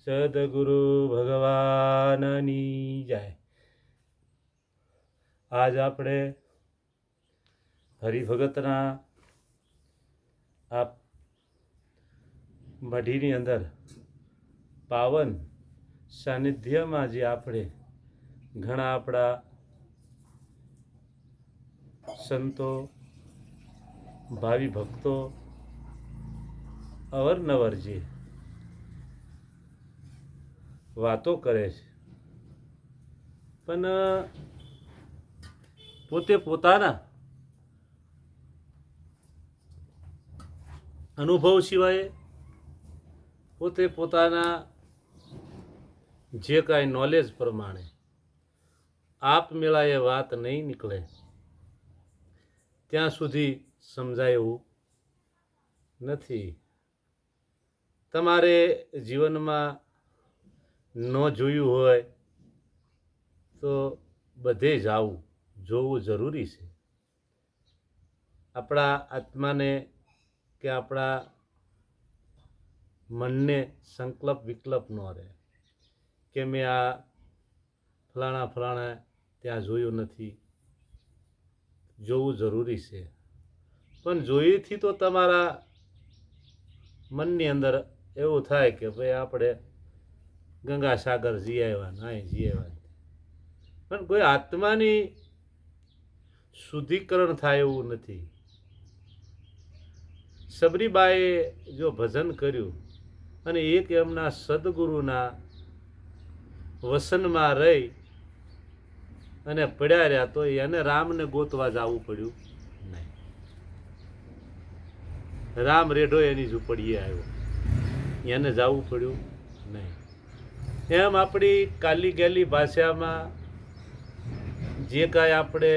સદગુરુ ભગવાનની જય. આજ આપણે હરિભગતના આ મઢીની અંદર પાવન સાનિધ્યમાં જે આપણે ઘણા આપણા સંતો ભાવિ ભક્તો અવરનવર જે વાતો કરે છે, પણ પોતે પોતાના અનુભવ સિવાય પોતે પોતાના જે કાંઈ નોલેજ પ્રમાણે આપમેળા એ વાત નહીં નીકળે ત્યાં સુધી સમજાય એવું નથી. તમારે જીવનમાં ન જોયું હોય તો બધે જાવું જોવું જરૂરી છે. આપણા આત્માને કે આપણા મનને સંકલ્પ વિકલ્પ ન રહે કે મેં આ ફલાણા ત્યાં જોયું નથી. જોવું જરૂરી છે, પણ જોઈથી તો તમારા મનની અંદર એવું થાય કે ભાઈ આપણે ગંગાસાગર જી આવ્યા નાય જી આવ્યા, પણ કોઈ આત્માની શુદ્ધિકરણ થાય એવું નથી. સબરીબાએ જો ભજન કર્યું અને એક એમના સદગુરુના વસનમાં રહી અને પડ્યા રહ્યા તો એને રામને ગોતવા જવું પડ્યું નહીં. રામ રેઢો એની ઝૂંપડીએ આવ્યો, એને જવું પડ્યું નહીં. એમ આપણી કાલી ગેલી ભાષામાં જે કાંઈ આપણે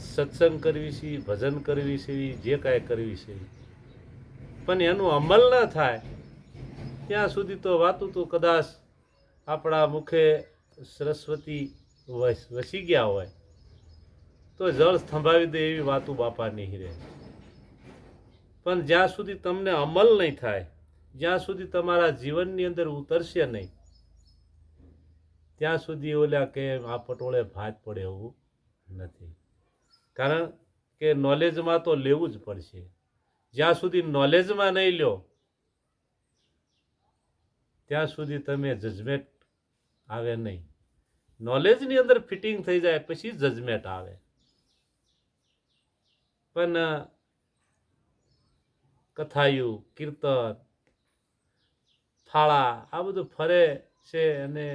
સત્સંગ કરવી છે, ભજન કરવી છે, જે કાંઈ કરવી છે, પણ એનું અમલ ન થાય ત્યાં સુધી તો વાતું તો કદાચ આપણા મુખે સરસ્વતી વસી ગયા હોય તો જળ સ્તંભાવી દે એવી વાતું બાપા નહીં રહે. પણ જ્યાં સુધી તમને અમલ નહીં થાય, જ્યાં સુધી તમારા જીવનની અંદર ઉતરશે નહીં, ત્યાં સુધી ઓલા કે આ પટોળે ભાત પડે એવું નથી. કારણ કે નોલેજમાં તો લેવું જ પડશે. જ્યાં સુધી નોલેજમાં નહીં લો ત્યાં સુધી તમે જજમેન્ટ આવે નહીં. નોલેજની અંદર ફિટિંગ થઈ જાય પછી જજમેન્ટ આવે. પણ કથાયું કીર્તન થાળા આ બધું ફરે છે અને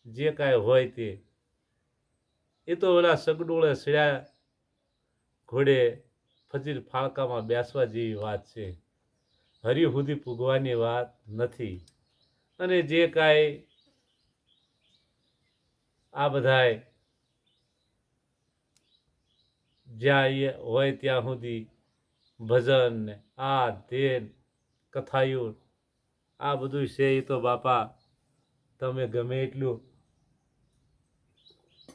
જે કાંઈ હોય તે એ તો ઓલા સગડોળે સડ્યા ઘોડે ફજીર ફાળકામાં બેસવા જેવી વાત છે. હરિ સુધી પૂગવાની વાત નથી. અને જે કાંઈ આ બધાય જ્યાં એ હોય ત્યાં સુધી ભજન ને આ ધેન કથાયું આ બધું છે એ તો બાપા તમે ગમે એટલું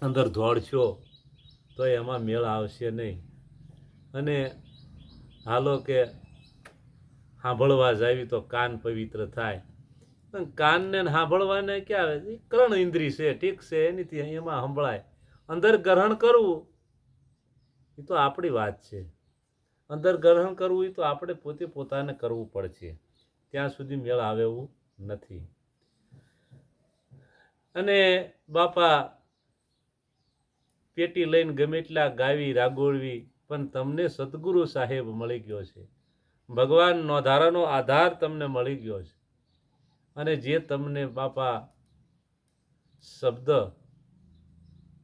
અંદર દોડશો તો એમાં મેળ આવશે નહીં. અને હાલો કે સાંભળવા જાવી તો કાન પવિત્ર થાય, પણ કાનને સાંભળવાને ક્યાં આવે? કર્ણ ઇન્દ્રિય છે, ઠીક છે, એનીથી એમાં સંભળાય. અંદર ગ્રહણ કરવું એ તો આપણી વાત છે. અંદર ગ્રહણ કરવું એ તો આપણે પોતે પોતાને કરવું પડશે. ત્યાં સુધી મેળ આવે એવું નથી. અને બાપા પેટી લઈને ગમે એટલા ગાવી રાગોળવી પણ તમને સદગુરુ સાહેબ મળી ગયો છે. ભગવાન નોધારાનો આધાર તમને મળી ગયો છે. અને જે તમને બાપા શબ્દ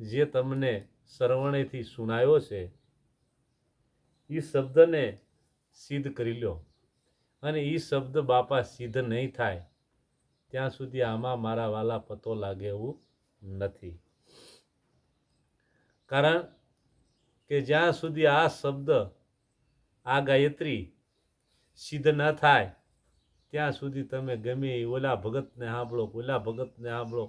જે તમને શ્રવણેથી સુનાયો છે એ શબ્દને સિદ્ધ કરી લો. અને એ શબ્દ બાપા સિદ્ધ નહીં થાય ત્યાં સુધી આમાં મારા વાલા પતો લાગે એવું નથી. કારણ કે જ્યાં સુધી આ શબ્દ આ ગાયત્રી સિદ્ધ ન થાય ત્યાં સુધી તમે ગમે ઓલા ભગતને સાંભળો, ઓલા ભગતને સાંભળો,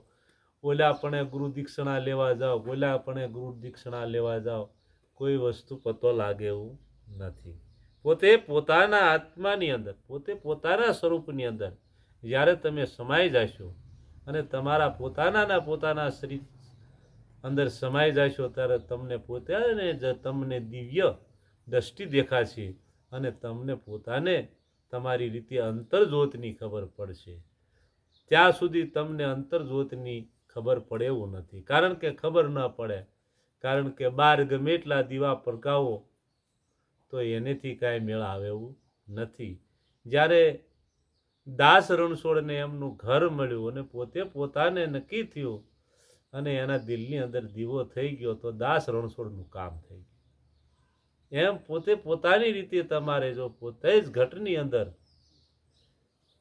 ઓલા પણ ગુરુ દીક્ષણા લેવા જાઓ, ઓલા પણ ગુરુ દીક્ષણા લેવા જાઓ, કોઈ વસ્તુ પતો લાગે એવું નથી. પોતે પોતાના આત્માની અંદર, પોતે પોતાના સ્વરૂપની અંદર જ્યારે તમે સમાઈ જશો અને તમારા પોતાના શરીર અંદર સમાઈ જશો ત્યારે તમને પોતાને જ તમને દિવ્ય દ્રષ્ટિ દેખાશે અને તમને પોતાને તમારી રીતે અંતર્જ્યોતની ખબર પડશે. ત્યાં સુધી તમને અંતર્જ્યોતની ખબર પડે એવું નથી, કારણ કે ખબર ન પડે, કારણ કે બહાર ગમે એટલા દીવા પ્રગટાવો તો એનેથી કાંઈ મેળ આવે એવું નથી. જ્યારે દાસ રણછોડને એમનું ઘર મળ્યું અને પોતે પોતાને નક્કી થયું અને એના દિલની અંદર દીવો થઈ ગયો તો દાસ રણછોડનું કામ થઈ ગયું. એમ પોતે પોતાની રીતે તમારે જો પોતે જ ઘટની અંદર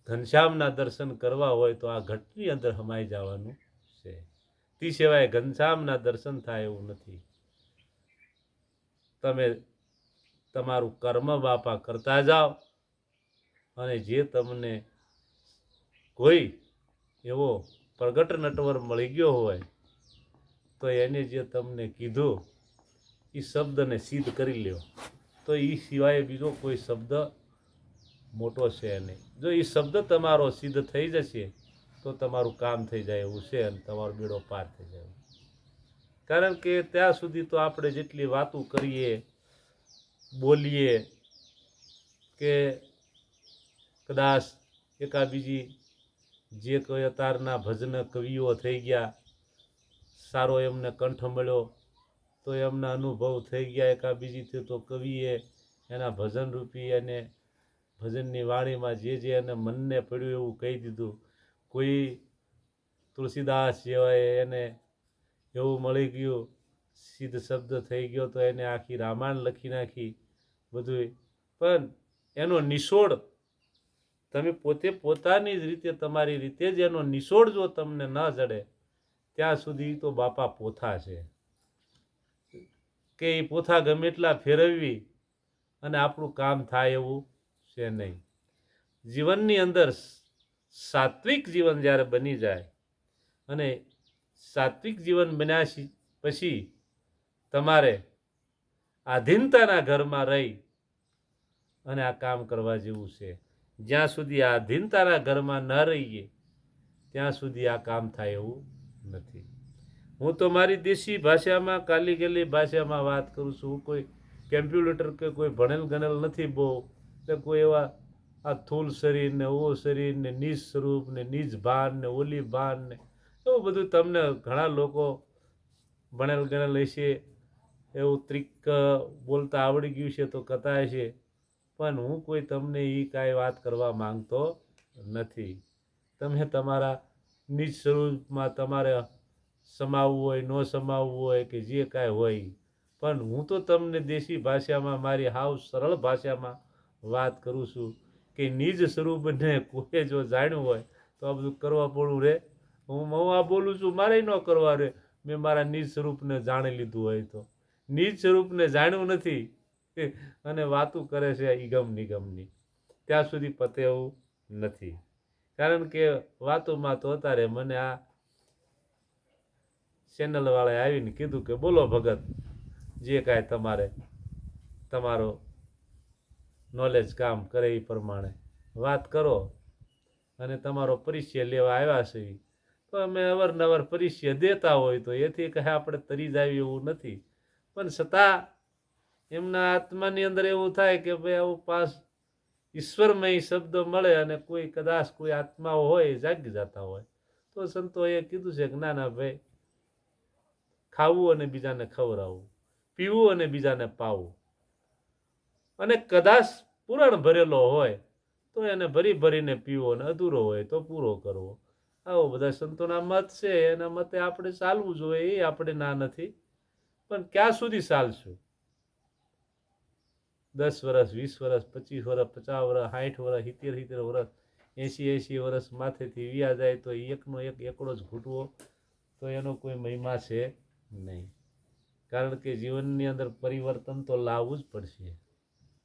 ઘનશ્યામના દર્શન કરવા હોય તો આ ઘટની અંદર સમાઈ જવાનું છે. તે સિવાય ઘનશ્યામના દર્શન થાય એવું નથી. તમે તમારું કર્મ બાપા કરતા જાઓ અને જે તમને કોઈ એવો પ્રગટ નટવર મળી ગયો હોય તો એને જે તમને કીધું એ શબ્દને સિદ્ધ કરી લ્યો, તો એ સિવાય બીજો કોઈ શબ્દ મોટો છે નહીં. જો એ શબ્દ તમારો સિદ્ધ થઈ જશે તો તમારું કામ થઈ જાય એવું છે અને તમારો બેડો પાર થઈ જાય. કારણ કે ત્યાં સુધી તો આપણે જેટલી વાતો કરીએ બોલીએ કે કદાચ એકાબીજી જે કોઈ અતારના ભજન કવિઓ થઈ ગયા, સારો એમને કંઠ મળ્યો તો એમના અનુભવ થઈ ગયા એકાબીજીથી, તો કવિએ એના ભજન રૂપી અને ભજનની વાણીમાં જે એને મનને પડ્યું એવું કહી દીધું. કોઈ તુલસીદાસ જેવાય એને એવું મળી ગયું, સિદ્ધ શબ્દ થઈ ગયો તો એને આખી રામાયણ લખી નાખી બધું. પણ એનો નિશોડ તમે પોતે પોતાની જ રીતે તમારી રીતે જ એનો નિશોડ જો તમને ન જડે ત્યાં સુધી તો બાપા પોથા છે કે એ પોથા ગમે એટલા ફેરવવી અને આપણું કામ થાય એવું છે નહીં. જીવનની અંદર સાત્વિક જીવન જ્યારે બની જાય અને સાત્વિક જીવન બન્યા પછી તમારે આધીનતાના ઘરમાં રહી અને આ કામ કરવા જેવું છે. જ્યાં સુધી આધીનતાના ઘરમાં ન રહીએ ત્યાં સુધી આ કામ થાય એવું નથી. હું તો મારી દેશી ભાષામાં કાલી ગેલી ભાષામાં વાત કરું છું. કોઈ કેમ્પ્યુટર કે કોઈ ભણેલ ગણેલ નથી બહુ, કે કોઈ એવા આ થૂલ શરીર ને ઓ શરીર ને નીચ સ્વરૂપ ને નીચ ભાન ને ઓલી ભાન ને એવું બધું તમને ઘણા લોકો ભણેલ ગણેલ હશે એવું ત્રિક બોલતા આવડી ગયું છે તો કથા છે, પણ હું કોઈ તમને એ કાંઈ વાત કરવા માંગતો નથી. તમે તમારા નીચ સ્વરૂપમાં તમારે સમાવવું હોય ન સમાવવું હોય કે જે કાંઈ હોય, પણ હું તો તમને દેશી ભાષામાં મારી હાવ સરળ ભાષામાં વાત કરું છું કે નિજ સ્વરૂપને કોઈ જો જાણ્યું હોય તો આ બધું કરવા પડવું રે. હું આ બોલું છું મારે ન કરવા રે. મેં મારા નિજ સ્વરૂપને જાણી લીધું હોય તો. નિજ સ્વરૂપને જાણ્યું નથી અને વાતું કરે છે ઈગમ નિગમની, ત્યાં સુધી પતે એવું નથી. કારણ કે વાતોમાં તો અત્યારે મને આ ચેનલવાળાએ આવીને કીધું કે બોલો ભગત, જે કાંઈ તમારે તમારો નોલેજ કામ કરે એ પ્રમાણે વાત કરો અને તમારો પરિચય લેવા આવ્યા છે તો અમે અવારનવાર પરિચય દેતા હોય તો એથી કહે આપણે તરી જ આવી એવું નથી. પણ છતાં એમના આત્માની અંદર એવું થાય કે ભાઈ આવું પાસ ઈશ્વરમય શબ્દ મળે અને કોઈ કદાચ કોઈ આત્માઓ હોય જાગી જતા હોય તો સંતોએ કીધું છે કે ના ના ભાઈ, ખાવું અને બીજાને ખવડાવવું, પીવું અને બીજાને પાવું, અને કદાચ પૂરણ ભરેલો હોય તો એને ભરી ભરીને પીવો અને અધૂરો હોય તો પૂરો કરવો. આવો બધા સંતોના મત છે. એના મતે આપણે ચાલવું જોઈએ, એ આપણે ના નથી, પણ ક્યાં સુધી ચાલશું? 10 વર્ષ 20 વર્ષ 25 વર્ષ 50 વર્ષ 60 વર્ષ 70 વર્ષ 80 વર્ષ માથેથી વ્યા જાય તો એકનો એક એકડો જ ઘૂંટવો તો એનો કોઈ મહિમા છે નહીં. કારણ કે જીવનની અંદર પરિવર્તન તો લાવવું જ પડશે.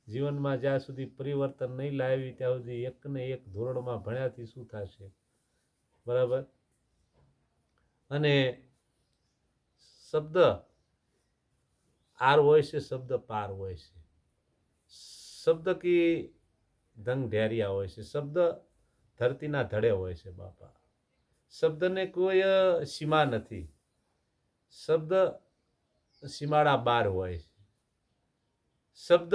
જીવનમાં જ્યાં સુધી પરિવર્તન નહીં લાવી ત્યાં સુધી એકને એક ધોરણમાં ભણ્યાથી શું થશે? બરાબર. અને શબ્દ આર હોય છે, શબ્દ પાર હોય છે. શબ્દ કી ધંગ ઢેરિયા હોય છે. શબ્દ ધરતીના ધડે હોય છે બાપા. શબ્દને કોઈ સીમા નથી. શબ્દ સીમાડા બાર હોય છે. શબ્દ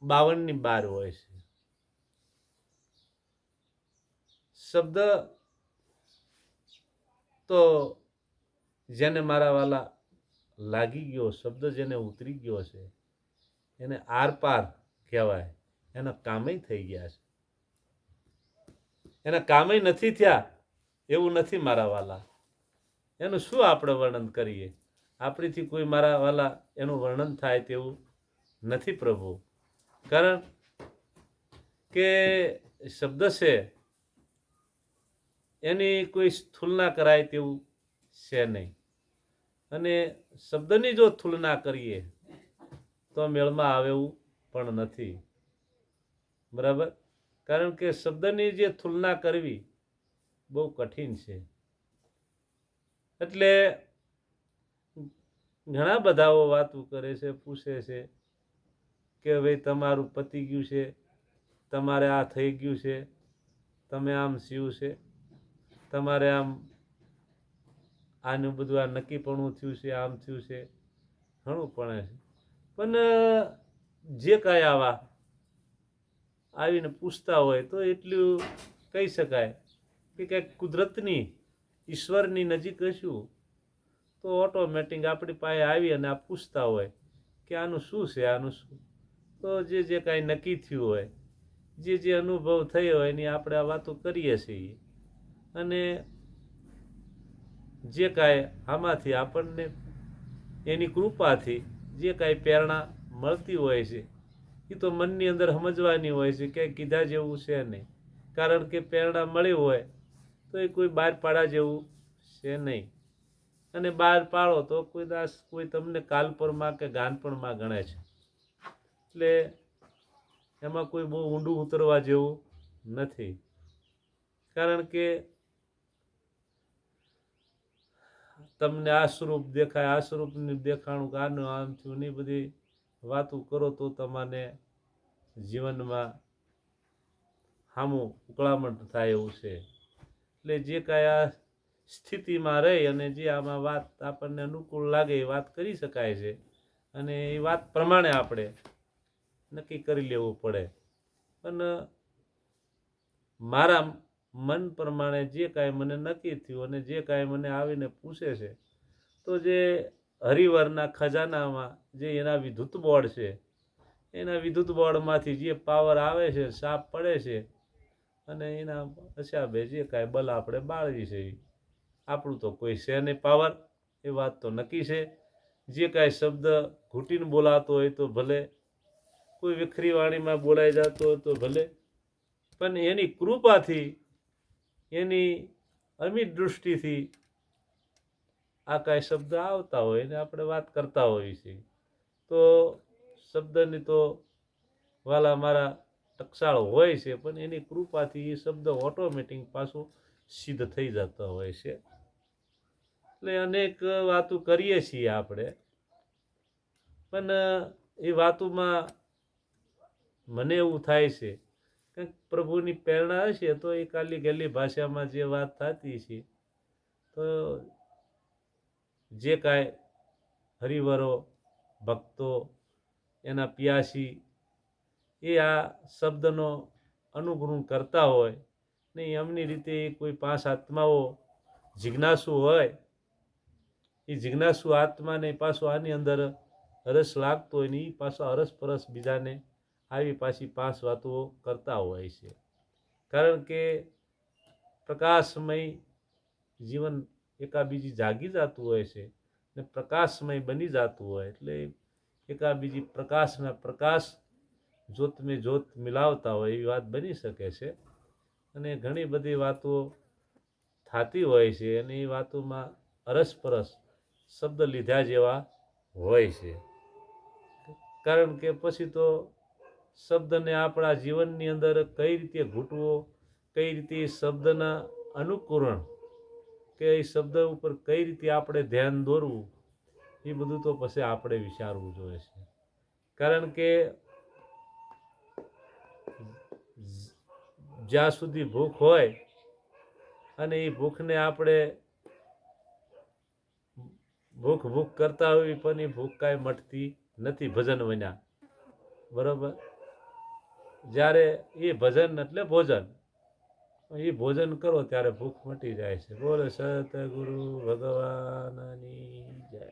52ની બાર હોય છે. શબ્દ તો જેને મારા વાલા લાગી ગયો, શબ્દ જેને ઉતરી ગયો છે એને આરપાર કહેવાય. એના કામે થઈ ગયા છે. એના કામે નથી થયા એવું નથી મારા વાલા. એનું શું આપણે વર્ણન કરીએ? આપણીથી કોઈ મારા વાલા એનું વર્ણન થાય તેવું નથી પ્રભુ. કારણ કે શબ્દ છે એની કોઈ તુલના કરાય તેવું છે નહીં. અને શબ્દની જો તુલના કરીએ તો મેળમાં આવે એવું પણ નથી. બરાબર? કારણ કે શબ્દની જે તુલના કરવી બહુ કઠિન છે. એટલે ઘણા બધાઓ વાતો કરે છે, પૂછે છે કે ભાઈ તમારું પતી ગયું છે, તમારે આ થઈ ગયું છે, તમે આમ થયું છે, તમારે આમ આનું બધું આ નક્કીપણું થયું છે, આમ થયું છે, ઘણું પણ છે. પણ જે કાંઈ આવીને પૂછતા હોય તો એટલું કહી શકાય કે કંઈક કુદરતની, ઈશ્વરની નજીક હશું તો ઓટોમેટિક આપણી પાસે આવી અને આ પૂછતા હોય કે આનું શું છે, આનું શું. તો જે કાંઈ નક્કી થયું હોય, જે અનુભવ થયો હોય એની આપણે આ વાતો કરીએ છીએ. અને જે કાંઈ આમાંથી આપણને એની કૃપાથી જે કાંઈ પ્રેરણા મળતી હોય છે એ તો મનની અંદર સમજવાની હોય છે કે કીધા જેવું છે નહીં. કારણ કે પ્રેરણા મળી હોય તો એ કોઈ બહાર પાડા જેવું છે નહીં. અને બહાર પાડો તો કોઈ તમને કાલપરમાં કે ગાનપણમાં ગણે છે. એટલે એમાં કોઈ બહુ ઊંડું ઉતરવા જેવું નથી. કારણ કે તમને આ સ્વરૂપ દેખાય, આ સ્વરૂપને દેખાણું, આનું આમ થયું ને બધી વાતો કરો તો તમને જીવનમાં સામું ઉકળામણ થાય એવું છે. એટલે જે કાંઈ આ સ્થિતિમાં રહી અને જે આમાં વાત આપણને અનુકૂળ લાગે એ વાત કરી શકાય છે. અને એ વાત પ્રમાણે આપણે નક્કી કરી લેવું પડે. અને મારા મન પ્રમાણે જે કાંઈ મને નક્કી થયું અને જે કાંઈ મને આવીને પૂછે છે તો જે હરિવરના ખજાનામાં જે એના વિદ્યુત બોર્ડ છે, એના વિદ્યુત બોર્ડમાંથી જે પાવર આવે છે, સાપ પડે છે અને એના હિસાબે જે કાંઈ બલ આપણે બાળવી છે. આપણું તો કોઈ છે નહીં પાવર, એ વાત તો નક્કી છે. જે કાંઈ શબ્દ ઘૂંટીને બોલાતો હોય તો ભલે, કોઈ વિખરી વાણીમાં બોલાઈ જતો હોય તો ભલે, પણ એની કૃપાથી, એની અમિત દૃષ્ટિથી આ કાંઈ શબ્દ આવતા હોય ને આપણે વાત કરતા હોઈએ છીએ. તો શબ્દની તો વાલા મારા ટકસાળ હોય છે, પણ એની કૃપાથી એ શબ્દ ઓટોમેટિક પાછો સિદ્ધ થઈ જતો હોય છે. એટલે અનેક વાતો કરીએ છીએ આપણે, પણ એ વાતોમાં મને એવું થાય છે કે પ્રભુની પ્રેરણા હશે તો એ કાલી ગેલી ભાષામાં જે વાત થતી છે તો જે કાંઈ હરિવરો, ભક્તો, એના પિયાસી એ આ શબ્દનો અનુગ્રહ કરતા હોય ને એમની રીતે કોઈ 5 આત્માઓ જિજ્ઞાસુ હોય, એ જિજ્ઞાસુ આત્માને પાછો આની અંદર રસ લાગતો હોય ને એ પાછો અરસપરસ બીજાને આવી પાછી 5 વાતો કરતા હોય છે. કારણ કે પ્રકાશમય જીવન એકાબીજી જાગી જતું હોય છે ને પ્રકાશમય બની જતું હોય એટલે એકાબીજી પ્રકાશના પ્રકાશ, જ્યોતમે જ્યોત મિલાવતા હોય એવી વાત બની શકે છે. અને ઘણી બધી વાતો થતી હોય છે અને એ વાતોમાં અરસપરસ શબ્દ લીધા જેવા હોય છે. કારણ કે પછી તો શબ્દને આપણા જીવનની અંદર કઈ રીતે ઘૂંટવો, કઈ રીતે શબ્દના અનુકરણ કે એ શબ્દ ઉપર કઈ રીતે આપણે ધ્યાન દોરવું એ બધું તો પછી આપણે વિચારવું જોઈએ છે. કારણ કે જ્યાં સુધી ભૂખ હોય અને એ ભૂખને આપણે ભૂખ ભૂખ કરતા હોય પણ એ ભૂખ કાંઈ મટતી નથી ભજન વિના. બરોબર. જ્યારે એ ભજન એટલે ભોજન, એ ભોજન કરો ત્યારે ભૂખ મટી જાય છે. બોલે સતગુરુ ભગવાનની જય.